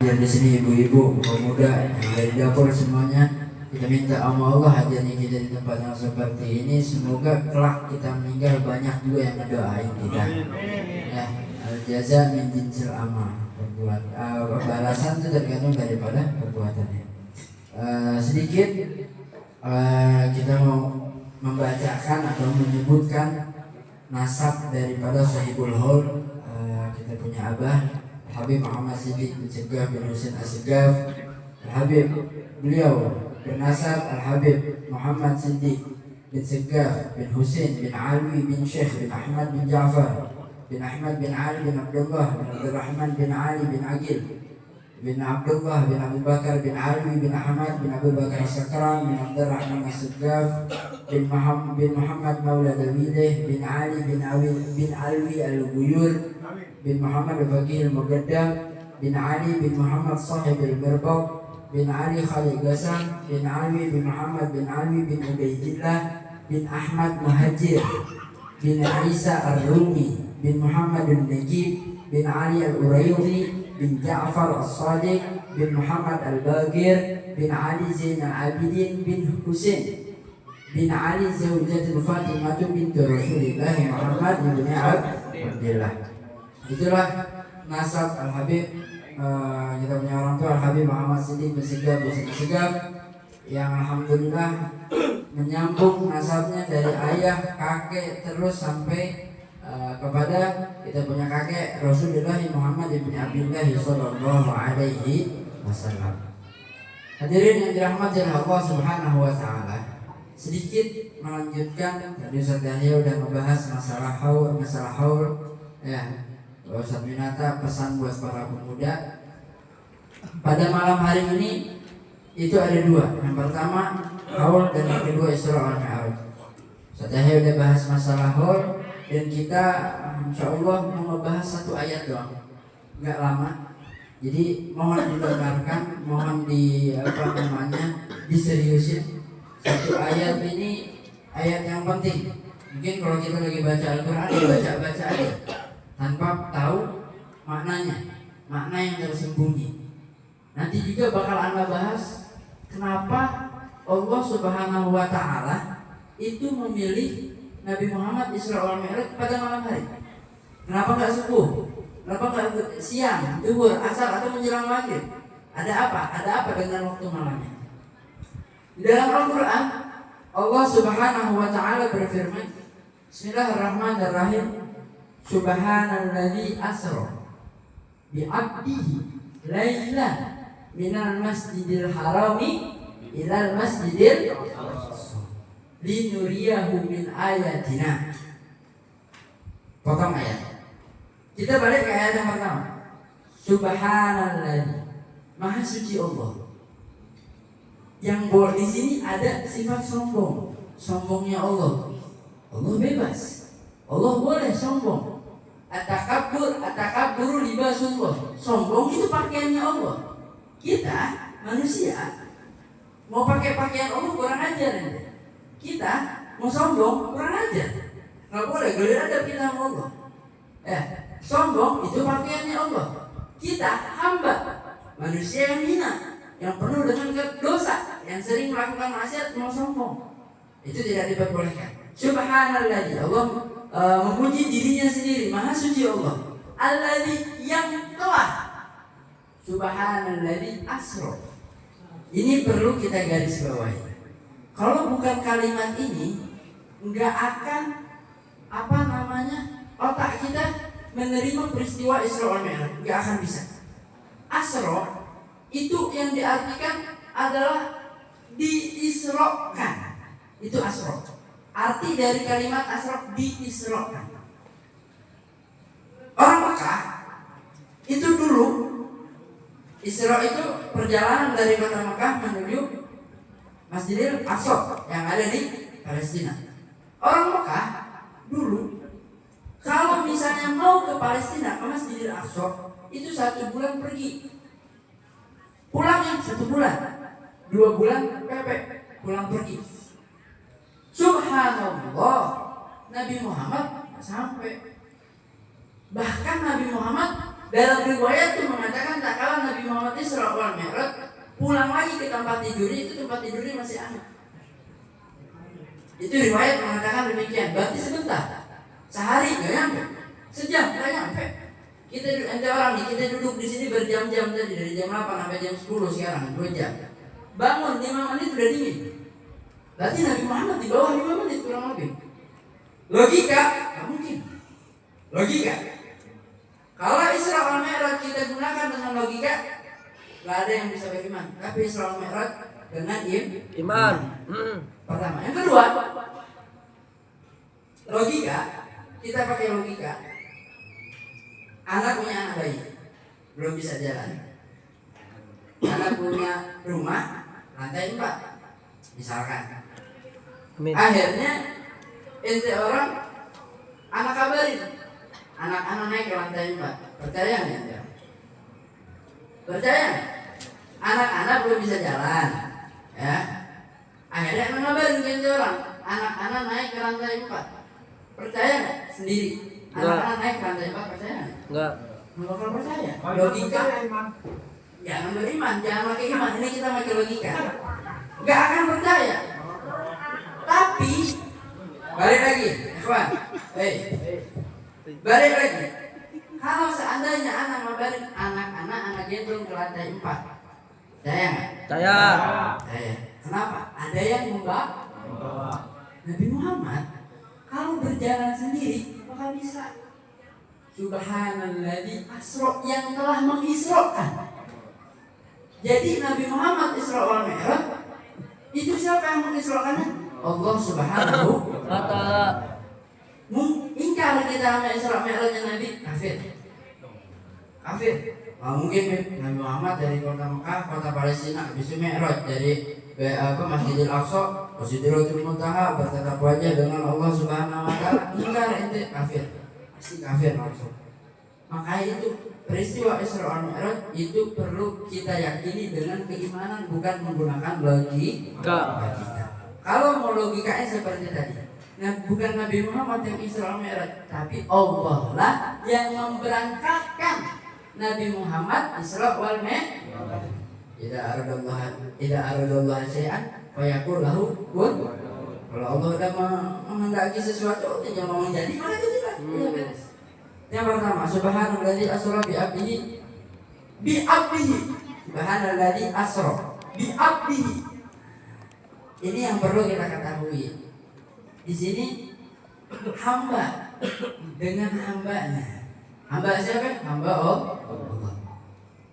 Yang di sini ibu-ibu, pemuda yang ada di dapur semuanya, kita minta sama Allah hadirnya kita di tempat yang seperti ini. Semoga kelak kita meninggal banyak juga yang ngedoain kita. Ya, al-jaza min jinsil amal. Balasan itu tergantung daripada perbuatannya. Sedikit kita mau membacakan atau menyebutkan nasab daripada Sahibul Haul. Kita punya abah Habib Muhammad Siddiq bin Segaf bin Husain As-Segaf. Al-Habib beliau bernasab Al-Habib Muhammad Siddiq bin Segaf bin Husain bin Alwi bin Syekh bin Ahmad bin Ja'far bin Ahmad bin Ali bin Abdullah bin Abdurrahman bin Ali bin Agil bin Abdullah bin Abu Bakar bin Alwi bin Ahmad bin Abu Bakar As-Sakran bin Abdurrahman As-Segaf bin Muhammad Maula Dawileh bin Ali bin Alwi Al-Guyur bin Muhammad Al-Faqih Al-Muqaddam bin Ali bin Muhammad Sahib Al-Mirbaq bin Ali Khalid Ghassan bin Ali bin Muhammad bin Ali bin Ubaidillah bin Ahmad Muhajir bin Isa Ar-Rumi bin Muhammad Al-Najib bin Ali Al-Uraydi bin Ja'far As-Sadiq bin Muhammad Al-Bagir bin Ali Zain Al-Abidin bin Husain bin Ali Zawjatul Fatimah binti Rasulullah Muhammad bin Abdullah. Itulah nasab Al-Habib. Kita punya orang tua Al-Habib Muhammad Siddiq bin Segaf bin Segaf yang alhamdulillah menyambung nasabnya dari ayah, kakek terus sampai kepada kita punya kakek Rasulullah Muhammad bin Abdullah sallallahu alaihi wasallam. Hadirin yang dirahmati Allah Subhanahu wa taala, sedikit melanjutkan tadi Ustaz Yahya udah membahas masalah haul ya. Ustaz Minata pesan buat para pemuda pada malam hari ini itu ada dua. Yang pertama haul dan yang kedua Isra wal Mi'raj. Ustaz Yahya udah bahas masalah haul dan kita insyaallah mau ngebahas satu ayat doang, nggak lama. Jadi mohon didengarkan, mohon diseriusin. Satu ayat ini ayat yang penting. Mungkin kalau kita lagi baca Al-Quran baca aja tanpa tahu maknanya, makna yang tersembunyi. Nanti juga bakal Anda bahas kenapa Allah Subhanahu wa taala itu memilih Nabi Muhammad Isra wal Mi'raj pada malam hari. Kenapa enggak subuh? Kenapa enggak siang, zuhur, asar atau menjelang maghrib? Ada apa? Ada apa dengan waktu malamnya? Di dalam Al-Quran Allah Subhanahu wa taala berfirman, Bismillahirrahmanirrahim. Subhanalladzi asra bi'abdihi lailan minal masjidil harami ilal masjidil linuriyahu min ayatina. Potong ayat. Kita balik ke ayat yang pertama. Subhanalladzi, Maha suci Allah. Yang boleh di sini ada sifat sombong. Sombongnya Allah. Allah bebas. Allah boleh sombong. Atakabburu libasullah. Sombong itu pakaiannya Allah. Kita manusia mau pakai pakaian Allah kurang ajar nanti. Kita mau sombong kurang ajar. Nggak boleh gelir adab kita sama Allah. Sombong itu pakaiannya Allah. Kita hamba, manusia yang hina, yang penuh dengan dosa, yang sering melakukan maksiat, mau sombong. Itu tidak diperbolehkan. Subhanalladzi, Allah memuji dirinya sendiri, Maha suci Allah. Alladzi, yang telah. Subhanalladzi asra. Ini perlu kita garis bawahi. Kalau bukan kalimat ini, enggak akan otak kita menerima peristiwa Isra wal Mi'raj, enggak akan bisa. Asra itu yang diartikan adalah diisrokan. Itu asra. Arti dari kalimat asra diisrokan. Orang Mekah itu dulu Isra itu perjalanan dari kota Mekah menuju Masjidil Aqsa yang ada di Palestina. Orang Mekah dulu kalau misalnya mau ke Palestina ke Masjidil Aqsa itu 1 bulan pergi, pulangnya 1 bulan, 2 bulan pulang pergi. Subhanallah, Nabi Muhammad sampai. Bahkan Nabi Muhammad dalam riwayat itu mengatakan tak kalah Nabi Muhammad wal Mi'raj, pulang lagi ke tempat tidurnya, itu tempat tidurnya masih aman. Itu riwayat mengatakan demikian. Berarti sebentar, sehari nggak nyampe, sejam nggak nyampe. Kita ente orang nih, kita duduk di sini berjam-jam tadi, dari jam 8 sampai jam 10 sekarang 2 jam. Bangun 5 menit udah dingin. Berarti Nabi Muhammad di bawah 5 menit kurang lebih. Logika nggak mungkin. Logika. Kalau Isra wal Mi'raj kita gunakan dengan logika, nggak ada yang bisa beriman. Tapi Isra wal Mi'raj dengan iman. Pertama. Yang kedua, logika. Kita pakai logika. Anak punya anak bayi, belum bisa jalan. Anak punya rumah lantai 4, misalkan. Akhirnya ente orang anak kabarin, anak-anak naik ke lantai 4. Percaya nggak? Percaya nggak? Anak-anak belum bisa jalan, ya. Akhirnya anak kabarin ke ente orang, anak-anak naik ke lantai 4. Percaya nggak? Sendiri. Anak-anak naik ke lantai 4, percaya nggak? Nggak bakal percaya. Logika. Jangan beriman, jangan pakai iman. Ini kita pakai logika. Nggak akan percaya. Tapi balik lagi, ikhwan. Balik lagi. Kalau seandainya anak ngabarin anak gendong ke lantai 4, percaya nggak? Percaya. Kenapa? Ada yang membawa. Nabi Muhammad kalau berjalan sendiri bakal bisa. Subhanalladzi asra, yang telah mengisrokan. Jadi Nabi Muhammad Isra wal Mi'raj itu siapa yang mengisrokannya? Allah Subhanahu wa ta'ala. Ingkar kita sama Isra Mi'rajnya Nabi, kafir. Mungkin Nabi Muhammad dari kota Mekah, kota Palestina, habis Mi'raj dari Masjidil Aqsa, Sidratul Muntaha, bertatap wajah dengan Allah Subhanahu wa ta'ala. Ingkar ente, kafir. Pasti kafir langsung. Makanya itu peristiwa Isra wal Mi'raj itu perlu kita yakini dengan keimanan, bukan menggunakan logika kita. Kalau mau logikanya seperti tadi, bukan Nabi Muhammad yang Isra wal Mi'raj, tapi Allah lah yang memberangkatkan Nabi Muhammad Isra wal Mi'raj. Idza aradallahu syai'an fayaqul lahu kun. Kalau Allah sudah menghendaki sesuatu, dia mau menjadi, maka jadilah. Beres. Yang pertama, subhanalladzi asra bi 'abdihi. Subhanalladzi asra bi 'abdihi. Ini yang perlu kita ketahui. Di sini hamba dengan hambanya. Hamba siapa? Hamba Allah.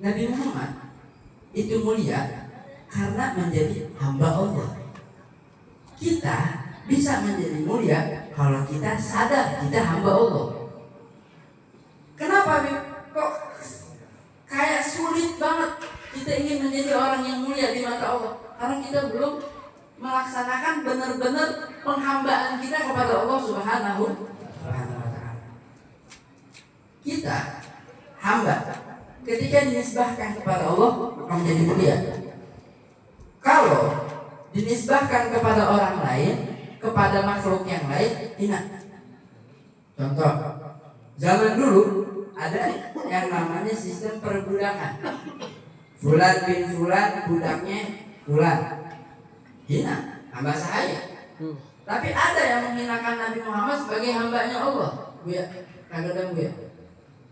Nabi Muhammad itu mulia karena menjadi hamba Allah. Kita bisa menjadi mulia kalau kita sadar kita hamba Allah. Kenapa kok kayak sulit banget kita ingin menjadi orang yang mulia di mata Allah? Karena kita belum melaksanakan benar-benar penghambaan kita kepada Allah Subhanahu wa ta'ala. Kita hamba ketika dinisbahkan kepada Allah menjadi mulia. Kalau dinisbahkan kepada orang lain, kepada makhluk yang lain, hina. Contoh, zaman dulu ada yang namanya sistem perbudakan. Fulan bin Fulan, budaknya Fulan. Hina, hamba sahaya. Tapi ada yang menghinakan Nabi Muhammad sebagai hambanya Allah. Buya, kadang buya.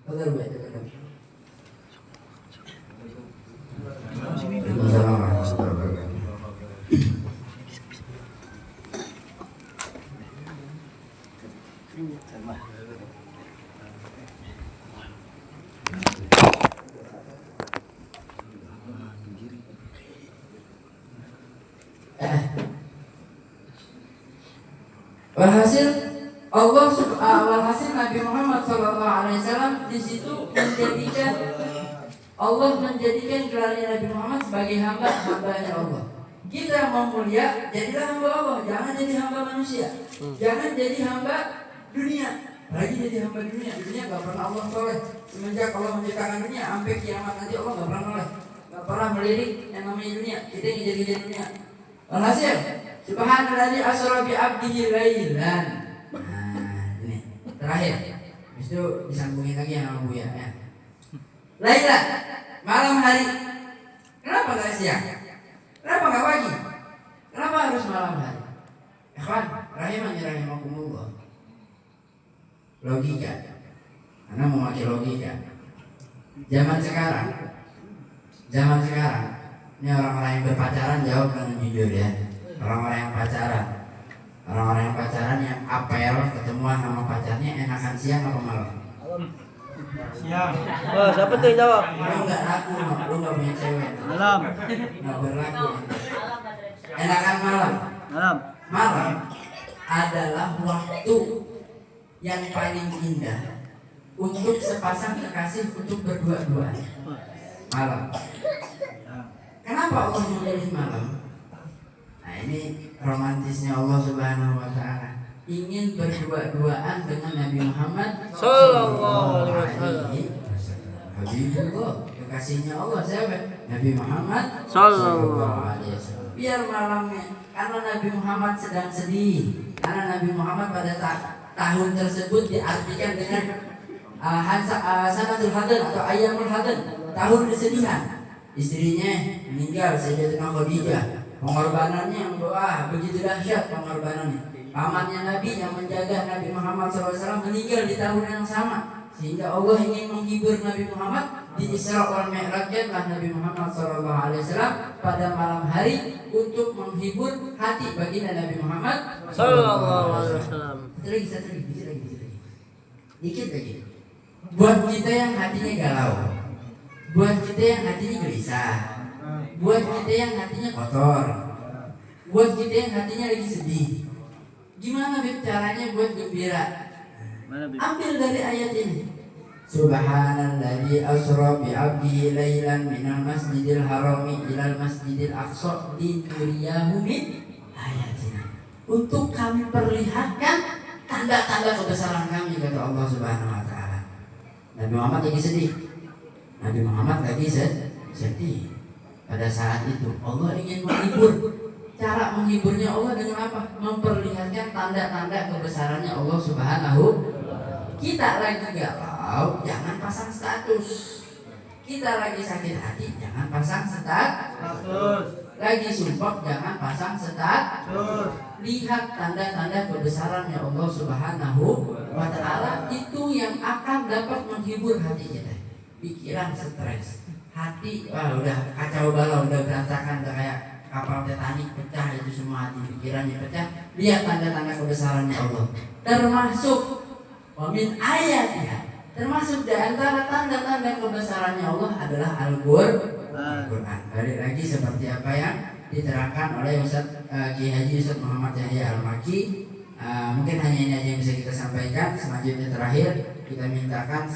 Betul buya, kadang. Walhasil Nabi Muhammad SAW di situ Allah menjadikan gelarnya Nabi Muhammad sebagai hambanya Allah. Kita mau mulia, jadilah hamba Allah, jangan jadi hamba manusia. Jangan jadi hamba dunia. Lagi jadi hamba dunia gak pernah Allah toleh. Semenjak Allah menciptakan dunia sampai kiamat nanti Allah gak pernah toleh. Gak pernah melirik yang namanya dunia. Kita yang jadi dunia. Walhasil, subhanalladzi asra bi 'abdihi lailan. Ini terakhir. Habis itu disambungin lagi yang Abu ya. Laila, malam hari. siang? Kenapa nggak pagi? Kenapa harus malam hari? Ikhwan, rahimani rahimakumullah. Logika. Karena memakai logika. Zaman sekarang, ini orang-orang yang berpacaran jawab dengan jujur ya. Orang-orang yang pacaran yang apel ketemuan sama pacarnya enakan siang apa malam? Siang. Oh, siapa tuh yang jawab? Lu nggak laku, lu nggak punya cewek. Malam. Nggak berlaku. Enakan malam. Malam. Malam adalah waktu yang paling indah untuk sepasang kekasih untuk berdua-duaan. Malam. Kenapa Allah memilih malam? Nah, ini romantisnya Allah Subhanahu wa taala. Ingin berdua-duaan dengan Nabi Muhammad Sallallahu alaihi wasallam. Habibullah, kekasihnya Allah siapa? Nabi Muhammad Sallallahu alaihi wasallam. Biar malamnya, karena Nabi Muhammad sedang sedih. Karena Nabi Muhammad pada tahun tersebut diartikan dengan sanatul hadan atau ayyamul hadan, tahun kesedihan. Istrinya meninggal, Sayyidatina Khadijah. Pengorbanannya yang begitu dahsyat pengorbanannya. Pamannya Nabi yang menjaga Nabi Muhammad SAW meninggal di tahun yang sama, sehingga Allah ingin menghibur Nabi Muhammad. Di Isra wal Mi'rajkanlah Nabi Muhammad SAW pada malam hari untuk menghibur hati baginda Nabi Muhammad SAW. Satu lagi. Dikit lagi. Buat kita yang hatinya galau, buat kita yang hatinya gelisah, buat kita yang hatinya kotor, buat kita yang hatinya lagi sedih, gimana Bib caranya buat gembira? Ambil dari ayat ini. Subhanalladzi asra bi 'abdihi lailan minal masjidil harami ilal masjidil aqsa linuriyahu min ayatina. Untuk kami perlihatkan tanda-tanda kebesaran kami, kata Allah Subhanahu wa taala. Nabi Muhammad lagi sedih. Nabi Muhammad lagi sedih. Pada saat itu Allah ingin menghibur. Cara menghiburnya Allah dengan apa? Memperlihatkan tanda-tanda kebesarannya Allah Subhanahu. Kita lagi galau, jangan pasang status. Kita lagi sakit hati, jangan pasang status. Lagi sumpah, jangan pasang status. Lihat tanda-tanda kebesarannya Allah Subhanahu wa ta'ala. Itu yang akan dapat menghibur hati kita. Pikiran stres, hati udah kacau balau, udah berantakan, udah kayak kapal Titanic pecah, itu semua hati pikirannya pecah. Lihat tanda-tanda kebesarannya Allah. Termasuk wamin ayatnya, termasuk di antara tanda-tanda kebesarannya Allah adalah Al-Qur'an. Balik lagi seperti apa yang diterangkan oleh Ustaz Kiai Haji Ustaz Muhammad Yahya Al-Maki. Mungkin hanya ini aja yang bisa kita sampaikan. Selanjutnya terakhir kita mintakan